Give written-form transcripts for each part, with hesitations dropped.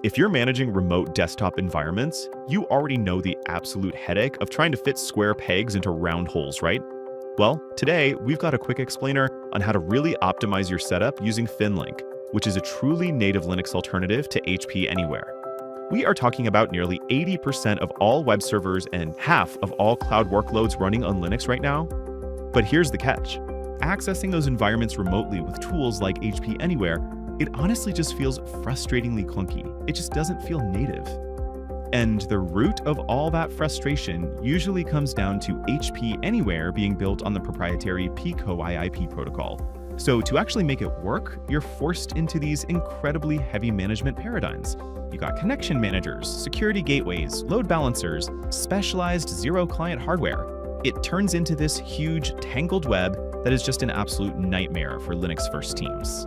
If you're managing remote desktop environments, you already know the absolute headache of trying to fit square pegs into round holes, right? Well, today we've got a quick explainer on how to really optimize your setup using ThinLinc, which is a truly native Linux alternative to HP Anyware. We are talking about nearly 80% of all web servers and half of all cloud workloads running on Linux right now. But here's the catch. Accessing those environments remotely with tools like HP Anyware, it honestly just feels frustratingly clunky. It just doesn't feel native. And the root of all that frustration usually comes down to HP Anyware being built on the proprietary PCoIP protocol. So to actually make it work, you're forced into these incredibly heavy management paradigms. You got connection managers, security gateways, load balancers, specialized zero-client hardware. It turns into this huge, tangled web that is just an absolute nightmare for Linux-first teams.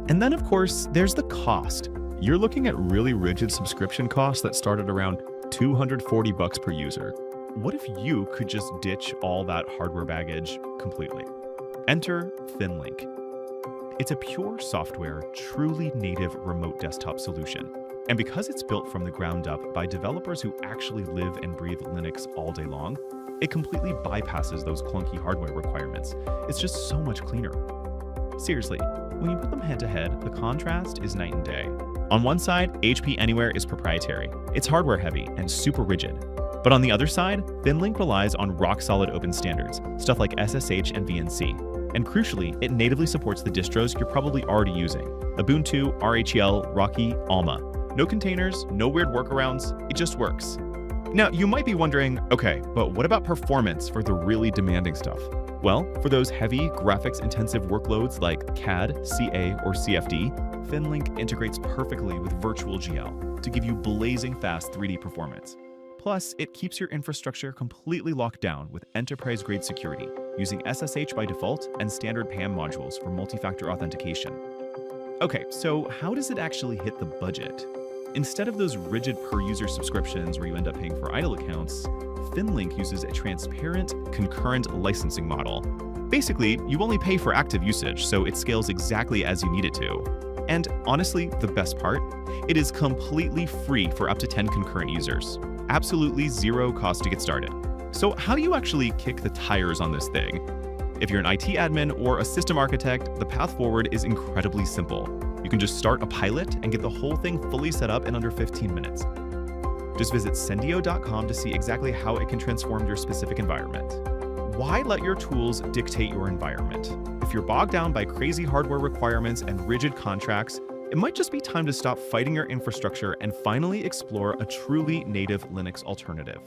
And then, of course, there's the cost. You're looking at really rigid subscription costs that start at around $240 per user. What if you could just ditch all that hardware baggage completely? Enter ThinLinc. It's a pure software, truly native remote desktop solution. And because it's built from the ground up by developers who actually live and breathe Linux all day long, it completely bypasses those clunky hardware requirements. It's just so much cleaner. Seriously, when you put them head to head, the contrast is night and day. On one side, HP Anyware is proprietary. It's hardware heavy and super rigid. But on the other side, ThinLinc relies on rock-solid open standards, stuff like SSH and VNC. And crucially, it natively supports the distros you're probably already using: Ubuntu, RHEL, Rocky, Alma. No containers, no weird workarounds, it just works. Now, you might be wondering, okay, but what about performance for the really demanding stuff? Well, for those heavy, graphics-intensive workloads like CAD, CA, or CFD, ThinLinc integrates perfectly with VirtualGL to give you blazing fast 3D performance. Plus, it keeps your infrastructure completely locked down with enterprise-grade security, using SSH by default and standard PAM modules for multi-factor authentication. Okay, so how does it actually hit the budget? Instead of those rigid per-user subscriptions where you end up paying for idle accounts, ThinLinc uses a transparent, concurrent licensing model. Basically, you only pay for active usage, so it scales exactly as you need it to. And honestly, the best part? It is completely free for up to 10 concurrent users. Absolutely zero cost to get started. So how do you actually kick the tires on this thing? If you're an IT admin or a system architect, the path forward is incredibly simple. You can just start a pilot and get the whole thing fully set up in under 15 minutes. Just visit sendio.com to see exactly how it can transform your specific environment. Why let your tools dictate your environment? If you're bogged down by crazy hardware requirements and rigid contracts, it might just be time to stop fighting your infrastructure and finally explore a truly native Linux alternative.